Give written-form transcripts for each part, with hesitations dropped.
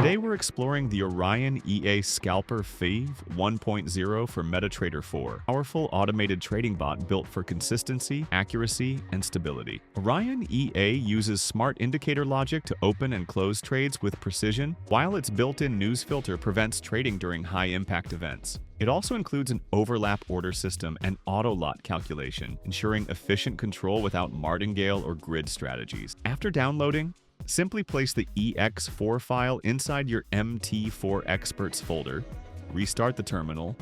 Today we're exploring the ORION EA SCALPER V1.0 for MetaTrader 4, powerful automated trading bot built for consistency, accuracy, and stability. ORION EA uses smart indicator logic to open and close trades with precision, while its built-in news filter prevents trading during high-impact events. It also includes an overlap order system and auto-lot calculation, ensuring efficient control without martingale or grid strategies. After downloading, simply place the EX4 file inside your MT4 Experts folder, restart the terminal,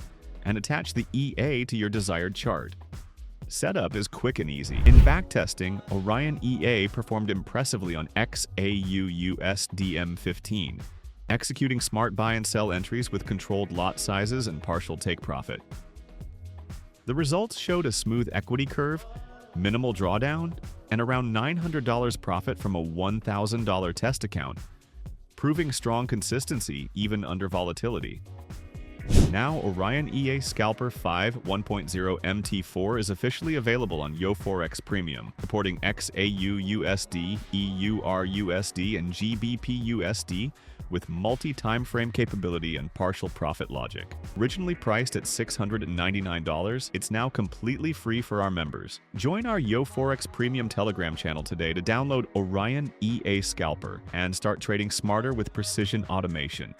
and attach the EA to your desired chart. Setup is quick and easy. In backtesting, ORION EA performed impressively on XAUUSD M15, executing smart buy and sell entries with controlled lot sizes and partial take profit. The results showed a smooth equity curve, minimal drawdown, and around $900 profit from a $1,000 test account, proving strong consistency even under volatility. Now, ORION EA SCALPER V1.0 MT4 is officially available on Forex Premium, supporting XAUUSD, EURUSD, and GBPUSD with multi-timeframe capability and partial profit logic. Originally priced at $699, it's now completely free for our members. Join our Forex Premium Telegram channel today to download ORION EA SCALPER and start trading smarter with precision automation.